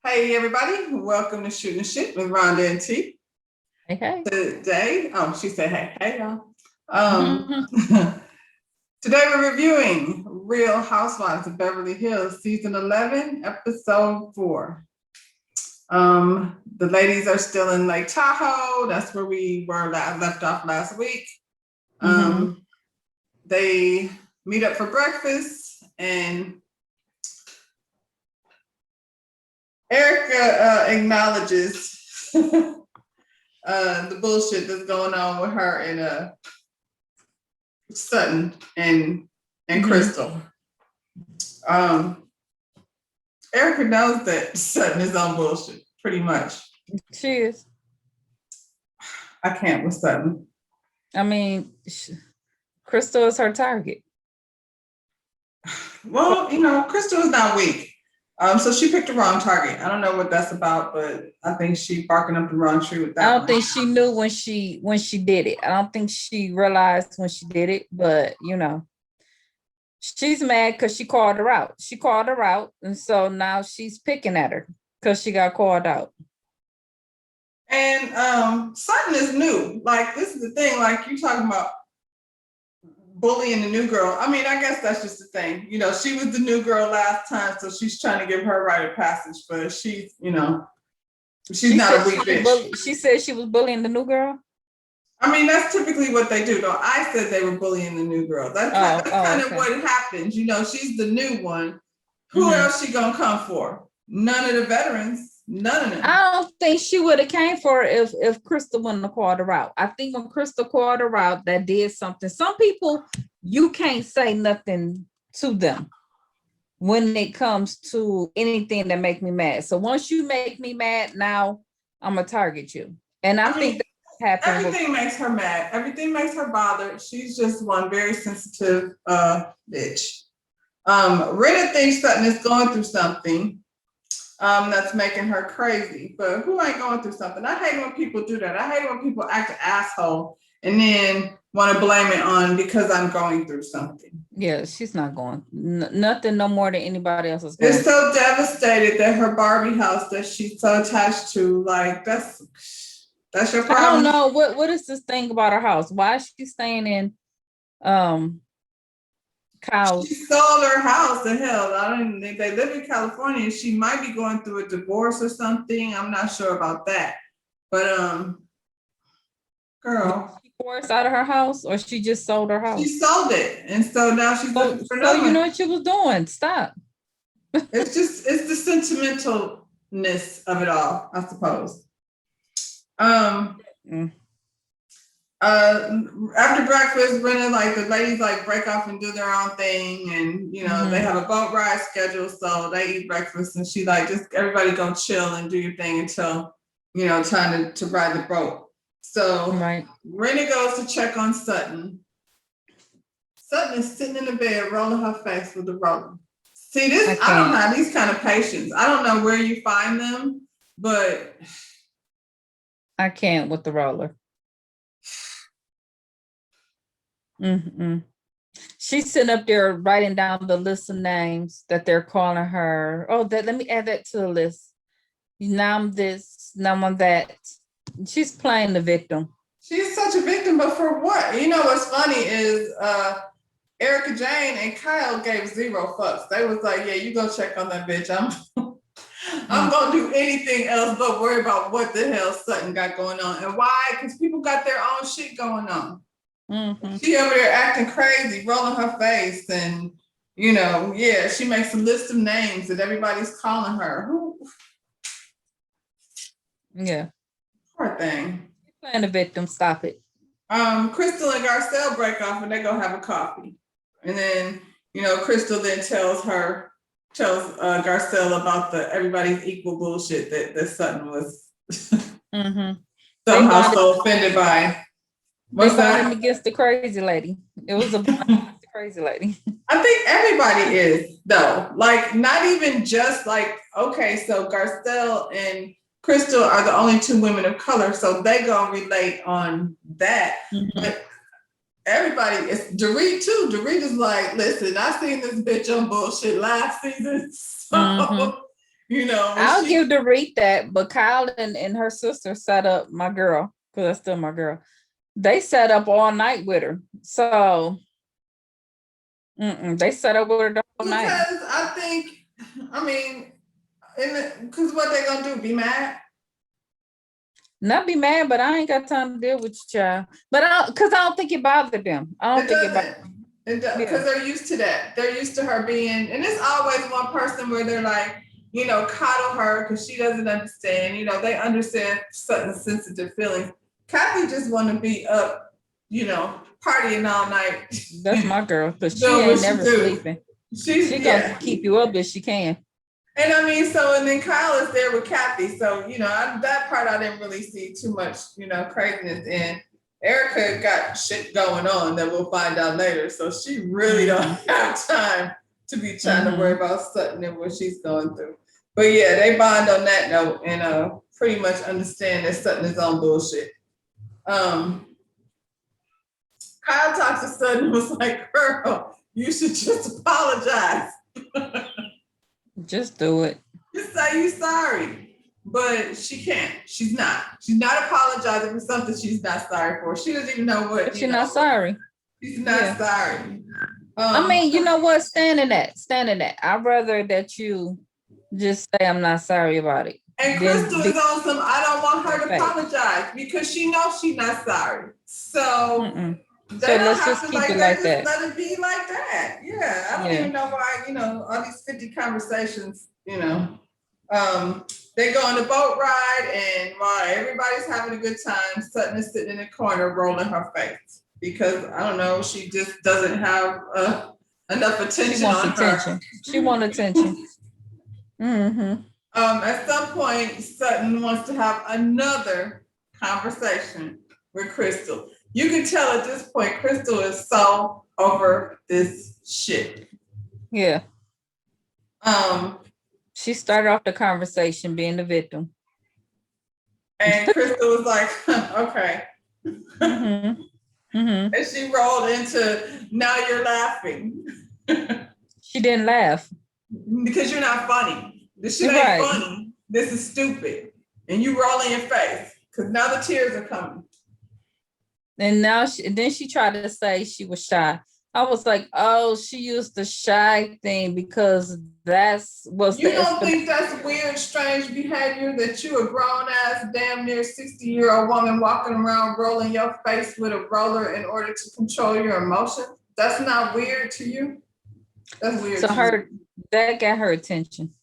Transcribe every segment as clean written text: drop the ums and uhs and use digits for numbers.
Hey everybody, welcome to Shooting the Shit with Rhonda and T. Hey, hey. Today, she said hey y'all. Today we're reviewing Real Housewives of Beverly Hills, season 11, episode 4. The ladies are still in Lake Tahoe. That's where we were left off last week. They meet up for breakfast and Erica acknowledges the bullshit that's going on with her and Sutton and Crystal. Erica knows that Sutton is on bullshit, pretty much. She is. I can't with Sutton. I mean, Crystal is her target. Well, Crystal is not weak. So she picked the wrong target. I don't know what that's about, but I think she barking up the wrong tree with that. I don't think she knew when she did it. I don't think she realized when she did it, but she's mad because she called her out. She called her out, and so now she's picking at her because she got called out. And Sutton is new. Like, this is the thing, like you talking about bullying the new girl. I mean, I guess that's just the thing. She was the new girl last time, so she's trying to give her rite of passage, but she's not a weak bitch. She said she was bullying the new girl? I mean, that's typically what they do. No, I said they were bullying the new girl. That's kind of what happens. She's the new one. Who else she gonna come for? None of the veterans. None of them. I don't think she would have came for her if Crystal wouldn't have called her out. I think when Crystal called her out, that did something. Some people, you can't say nothing to them when it comes to anything that make me mad. So once you make me mad, now I'm gonna target you. And I think that happened. Everything makes her mad. Everything makes her bothered. She's just one very sensitive bitch. Rita thinks Sutton is going through something that's making her crazy. But who ain't going through something? I hate when people do that. I hate when people act an asshole and then want to blame it on because I'm going through something. Yeah, she's not going nothing no more than anybody else is going. It's so devastated that her Barbie house that she's so attached to, like, that's your problem. I don't know what is this thing about her house. Why is she staying in Kyle's? She sold her house to hell. I don't think they live in California. She might be going through a divorce or something. I'm not sure about that. But girl. She forced out of her house, or she just sold her house? She sold it. And so now she's looking for another. So you know what she was doing. Stop. It's the sentimentalness of it all, I suppose. After breakfast, Brenna, like, the ladies like break off and do their own thing, and they have a boat ride scheduled, so they eat breakfast, and she like, just everybody go chill and do your thing until time to ride the boat. So Brenna goes to check on Sutton. Sutton is sitting in the bed rolling her face with the roller. See, this I don't have these kind of patience. I don't know where you find them, but I can't with the roller. She's sitting up there writing down the list of names that they're calling her. Oh, let me add that to the list. Now I'm this, now I'm that. She's playing the victim. She's such a victim, but for what? What's funny is Erica Jane and Kyle gave zero fucks. They was like, yeah, you go check on that bitch. I'm gonna do anything else but worry about what the hell Sutton got going on. And why? Because people got their own shit going on. She over there acting crazy, rolling her face, and she makes a list of names that everybody's calling her. Yeah. Poor thing. You're playing the victim. Stop it. Crystal and Garcelle break off and they go have a coffee. And then, Crystal then tells Garcelle about the everybody's equal bullshit that Sutton was somehow so offended by. What's that? Against the crazy lady. It was against the crazy lady. I think everybody is, though. Like, not even just like, okay, so Garcelle and Crystal are the only two women of color, so they gonna relate on that. But everybody, it's Dorit too. Dorit is like, listen, I seen this bitch on bullshit last season, so You know, I'll give Dorit that, but Kyle and her sister set up my girl, because that's still my girl. They set up all night with her. So they set up with her the whole night. because I think, I mean, because what they gonna do? Be mad? Not be mad, but I ain't got time to deal with you, child. But because I don't think it bothered them. I don't think it bothered them. Because they're used to that. They're used to her being, and it's always one person where they're like, you know, coddle her because she doesn't understand. You know, they understand certain sensitive feelings. Kathy just want to be up, you know, partying all night. That's my girl, because she ain't never sleeping. She gonna keep you up if she can. And I mean, so, and then Kyle is there with Kathy. So, you know, that part I didn't really see too much, you know, craziness in. Erica got shit going on that we'll find out later. So she really don't have time to be trying to worry about Sutton and what she's going through. But yeah, they bond on that note and pretty much understand that Sutton is on bullshit. Kyle talks to Sutton and was like, girl, you should just apologize. Just do it. Just say you're sorry. But she can't. She's not. She's not apologizing for something she's not sorry for. She doesn't even know what. She's not sorry. She's not sorry. I mean, you know what? Stand in that. I'd rather that you just say I'm not sorry about it. And Crystal is on some, I don't want her to apologize because she knows she's not sorry. So let's just keep it like that. Let it be like that. Yeah. I don't even know why, you know, all these 50 conversations, you know. They go on the boat ride, and while everybody's having a good time, Sutton is sitting in the corner rolling her face because I don't know, she just doesn't have enough attention on her. She wants attention. At some point, Sutton wants to have another conversation with Crystal. You can tell at this point, Crystal is so over this shit. Yeah. She started off the conversation being the victim. And Crystal was like, okay. And she rolled into, now you're laughing. She didn't laugh. Because you're not funny. This shit ain't funny. This is stupid. And you rolling your face. Because now the tears are coming. And now then she tried to say she was shy. I was like, oh, she used the shy thing because you don't think that's weird, strange behavior that you a grown ass, damn near 60-year-old woman walking around rolling your face with a roller in order to control your emotions? That's not weird to you? That's weird. So that got her attention.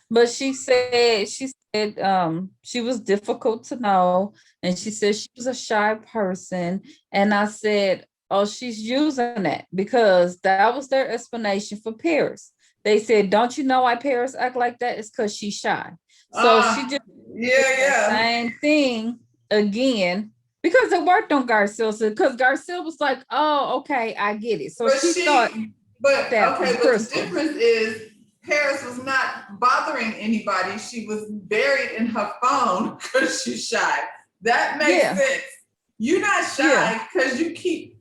But she said she was difficult to know, and she said she was a shy person. And I said, oh, she's using that because that was their explanation for Paris. They said, don't you know why Paris act like that? It's because she's shy. So she just the same thing again because it worked on Garcelle. Because Garcelle was like, oh, okay, I get it. So she thought but the difference is Paris was not bothering anybody. She was buried in her phone because she's shy. That makes sense. You're not shy because you keep.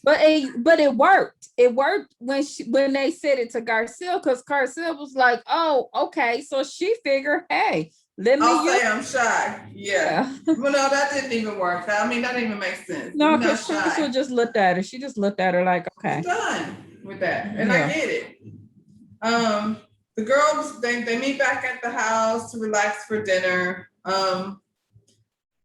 But it worked. It worked when they said it to Garcelle because Garcelle was like, oh, okay. So she figured, hey, I'll say I'm shy. Yeah. Well, no, that didn't even work. I mean, that didn't even make sense. No, because she just looked at her. She just looked at her like, okay. I'm done with that. And I get it. The girls, they meet back at the house to relax for dinner.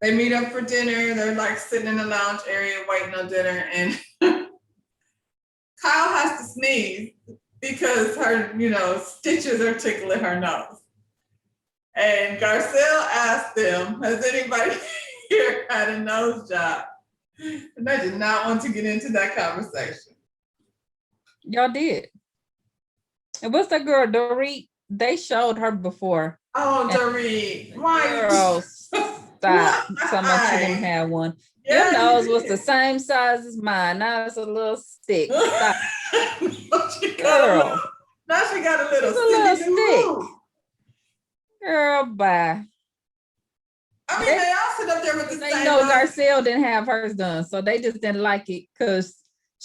They meet up for dinner. They're like sitting in the lounge area waiting on dinner. And Kyle has to sneeze because her, you know, stitches are tickling her nose. And Garcelle asked them, has anybody here had a nose job? And I did not want to get into that conversation. Y'all did. And what's that girl, Dorit? They showed her before. Oh, Dorit. Why? Girl, stop. Somebody she didn't have one. Your nose was the same size as mine. Now it's a little stick. Stop. Girl. Now she got a little stick. Girl, bye. I mean, they all sit up there with the same. They know Garcelle didn't have hers done, so they just didn't like it because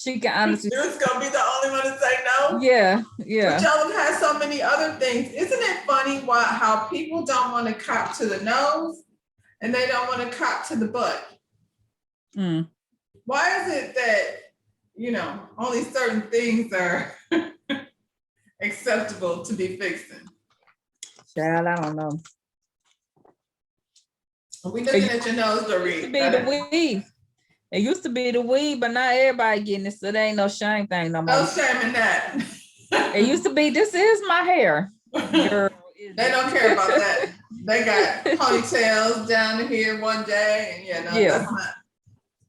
She can honestly. You're just gonna be the only one to say no. Yeah, But yeah. y'all have had so many other things. Isn't it funny how people don't want to cop to the nose and they don't want to cop to the butt? Mm. Why is it that only certain things are acceptable to be fixing? Child, I don't know. Are we looking at your nose, It Dorit? used to be the weave. It used to be the weave, but not everybody getting it, so there ain't no shame thing no more. No shame in that. It used to be, this is my hair. Girl, they don't care about that. They got ponytails down here one day, and that's not.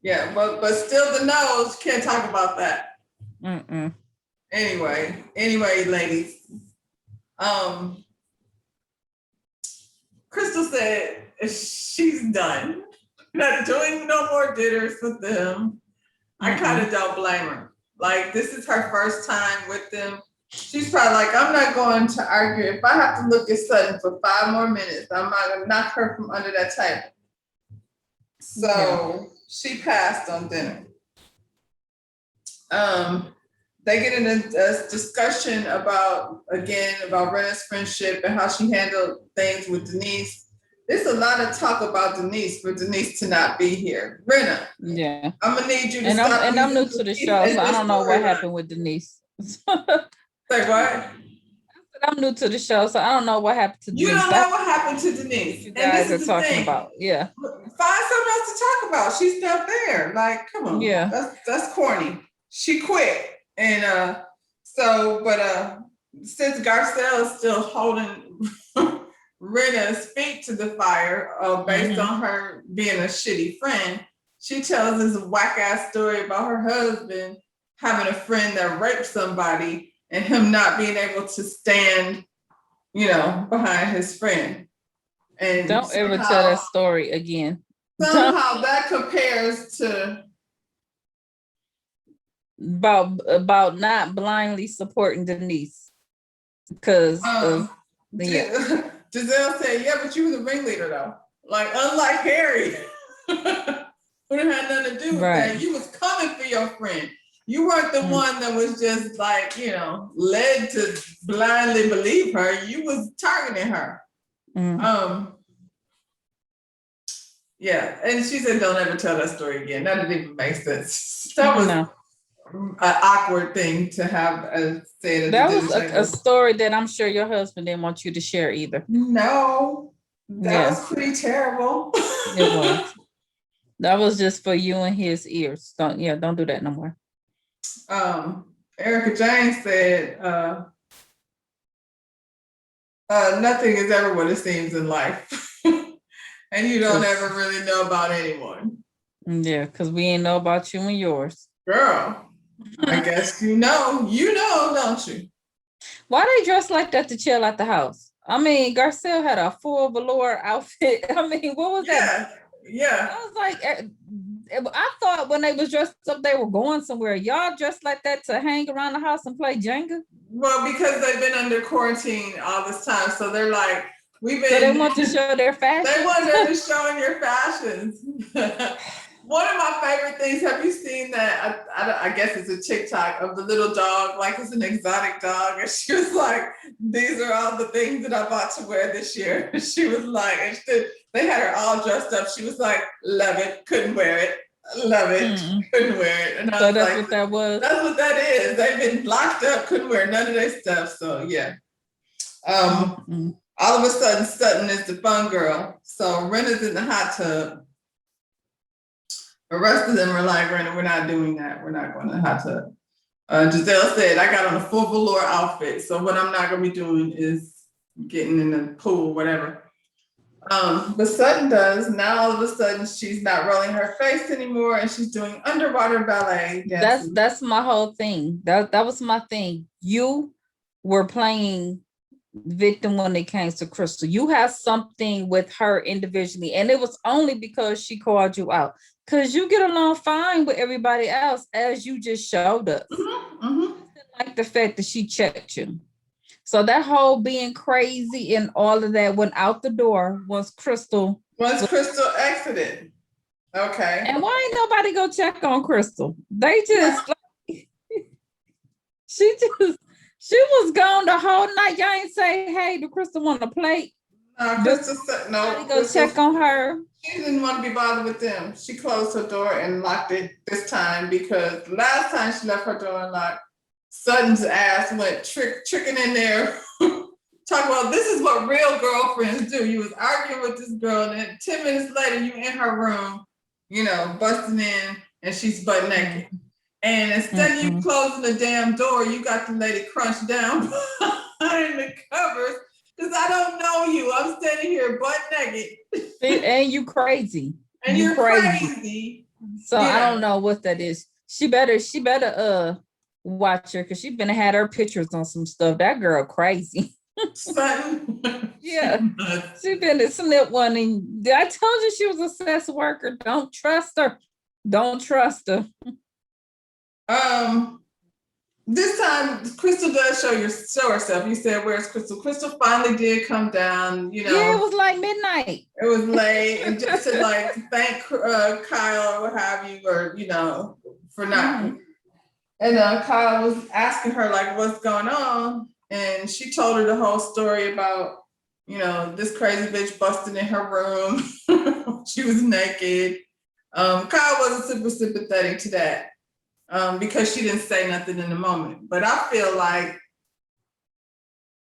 Yeah, but still, the nose can't talk about that. Mm-mm. Anyway, ladies. Crystal said she's done. Not doing no more dinners with them. I kind of don't blame her. Like, this is her first time with them. She's probably like, I'm not going to argue. If I have to look at Sutton for 5 more minutes, I'm not going to knock her from under that table. So she passed on dinner. They get in a discussion about Rena's friendship and how she handled things with Denise. There's a lot of talk about Denise for Denise to not be here. Rena, I'm gonna need you to stop. And I'm new to the show, so I don't know what happened with Denise. Say what? I'm new to the show, so I don't know what happened to Denise. You don't know what happened to Denise. You guys are talking about. Yeah. Find something else to talk about. She's not there. Like, come on. Yeah. That's corny. She quit. And since Garcelle is still holding Rena's feet to the fire based on her being a shitty friend, she tells this whack ass story about her husband having a friend that raped somebody and him not being able to stand, behind his friend. And don't ever tell that story again. Somehow that compares to about not blindly supporting Denise because Giselle said, yeah, but you were the ringleader though. Like, unlike Harry, who didn't have nothing to do with that. You was coming for your friend. You weren't the one that was just like, led to blindly believe her. You was targeting her. Yeah, and she said, don't ever tell that story again. That didn't even make sense. That was an awkward thing to have said. That was a story that I'm sure your husband didn't want you to share either. No, that was pretty terrible. It was. That was just for you and his ears. Don't do that no more. Erica James said, nothing is ever what it seems in life. And you don't ever really know about anyone. Yeah, because we ain't know about you and yours. Girl, I guess you know, don't you? Why they dress like that to chill at the house? I mean, Garcelle had a full velour outfit. I mean, what was that? Yeah. I was like, I thought when they was dressed up, they were going somewhere. Y'all dressed like that to hang around the house and play Jenga? Well, because they've been under quarantine all this time, so they're like, so they want to show their fashion. They want them to show your fashions. One of my favorite things, have you seen that? I guess it's a TikTok of the little dog, like it's an exotic dog. And she was like, these are all the things that I bought to wear this year. And she was like, they had her all dressed up. She was like, love it, couldn't wear it. Love it, couldn't wear it. And I was that's like, what that was? That's what that is. They've been locked up, couldn't wear none of their stuff. So yeah. All of a sudden, Sutton is the fun girl. So Rena's in the hot tub. The rest of them are like, Rena, we're not doing that. We're not going to the hot tub. Giselle said, I got on a full velour outfit. So what I'm not going to be doing is getting in the pool, whatever. But Sutton does. Now all of a sudden, she's not rolling her face anymore and she's doing underwater ballet dancing. That's my whole thing. That was my thing. You were playing victim when it came to Crystal. You have something with her individually, and it was only because she called you out, because you get along fine with everybody else, as you just showed us. Like the fact that she checked you. So that whole being crazy and all of that went out the door once Crystal exited. Okay. And why ain't nobody go check on Crystal? They just she was gone the whole night. Y'all ain't say, hey, do Crystal want a plate? Crystal said no. Go check on her. She didn't want to be bothered with them. She closed her door and locked it this time because last time she left her door unlocked, Sutton's ass went tricking in there. Talk about this is what real girlfriends do. You was arguing with this girl, and then 10 minutes later, you in her room, busting in, and she's butt naked. And instead of you closing the damn door, you got the lady crunched down behind the covers. Because I don't know you. I'm standing here butt naked. And you crazy. And you're crazy. So I don't know what that is. She better watch her because she been had her pictures on some stuff. That girl crazy. Sutton. Yeah. She been a snip one. And I told you she was a sex worker. Don't trust her. Don't trust her. This time, Crystal does show herself. You said, "Where's Crystal?" Crystal finally did come down. Yeah, it was like midnight. It was late, and just to thank Kyle or what have you, or for not. And Kyle was asking her what's going on, and she told her the whole story about this crazy bitch busting in her room. She was naked. Kyle wasn't super sympathetic to that. Because she didn't say nothing in the moment. But I feel like,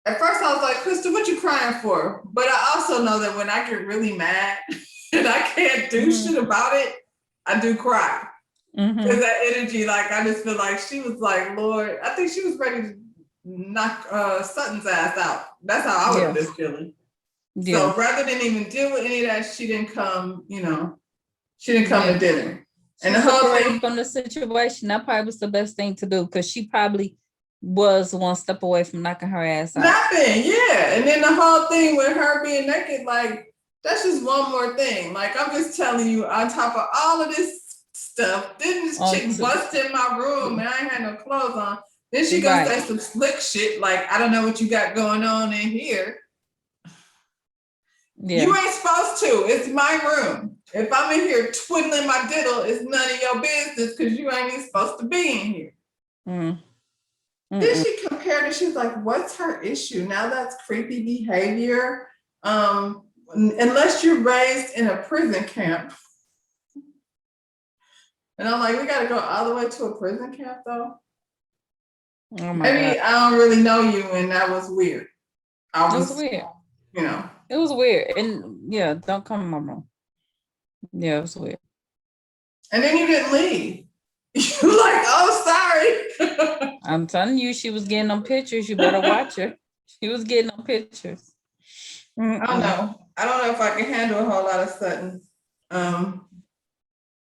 at first I was like, Crystal, what you crying for? But I also know that when I get really mad and I can't do shit about it, I do cry. Because that energy, I just feel like she was like, Lord, I think she was ready to knock Sutton's ass out. That's how I was just feeling. Yeah. So rather than even deal with any of that, she didn't come, she didn't come to dinner. And the whole thing from the situation, that probably was the best thing to do because she probably was one step away from knocking her ass out. Nothing, yeah. And then the whole thing with her being naked, that's just one more thing. I'm just telling you, on top of all of this stuff, then this chick bust in my room and I ain't had no clothes on. Then she goes say some slick shit I don't know what you got going on in here. Yeah. You ain't supposed to. It's my room. If I'm in here twiddling my diddle, it's none of your business because you ain't even supposed to be in here. Then she compared it. She was like, what's her issue? Now that's creepy behavior. Unless you're raised in a prison camp. And I'm like, we got to go all the way to a prison camp, though? Maybe God. I don't really know you, and that was weird. It was weird. It was weird. And don't come in my room. Yeah, it was weird. And then you didn't leave. You're like, oh, sorry. I'm telling you, she was getting them pictures. You better watch her. She was getting them pictures. I don't know. I don't know if I can handle a whole lot of Sutton.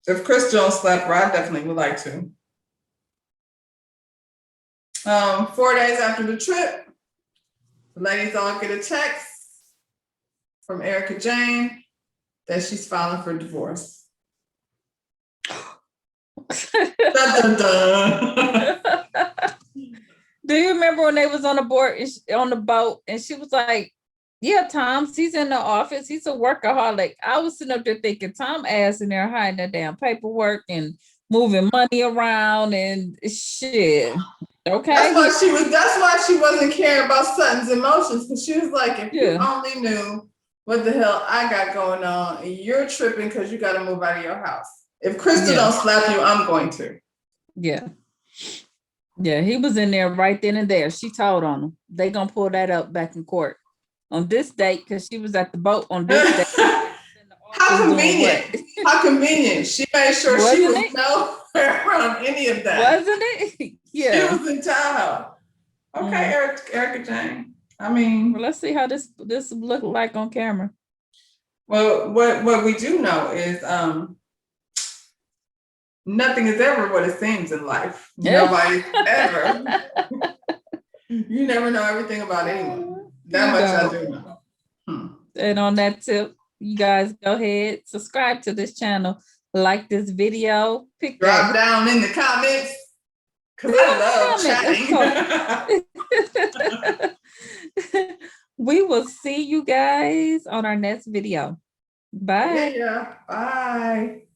If Chris Jones slept her, I definitely would like to. 4 days after the trip, the ladies all get a text from Erica Jane that she's filing for divorce. Dun, dun, dun. Do you remember when they was on the board on the boat and she was like, yeah, Tom's, he's in the office, he's a workaholic. I was sitting up there thinking Tom ass in there hiding that damn paperwork and moving money around and shit. Okay. That's why she wasn't caring about Sutton's emotions, because she was like, if you only knew what the hell I got going on, and you're tripping because you got to move out of your house. If Krista don't slap you, I'm going to. Yeah. Yeah, he was in there right then and there. She told on him. They gonna pull that up back in court on this date because she was at the boat on this date. How convenient. How convenient. She made sure she was nowhere around any of that. Wasn't it? Yeah. She was in Tahoe. Okay, Erica Jane. I mean, well, let's see how this look like on camera. Well, what we do know is nothing is ever what it seems in life. Nobody ever. You never know everything about anyone. That much I do know. And on that tip, you guys go ahead, subscribe to this channel, like this video, drop down in the comments. Because I love chatting. We will see you guys on our next video. Bye. Yeah. Bye.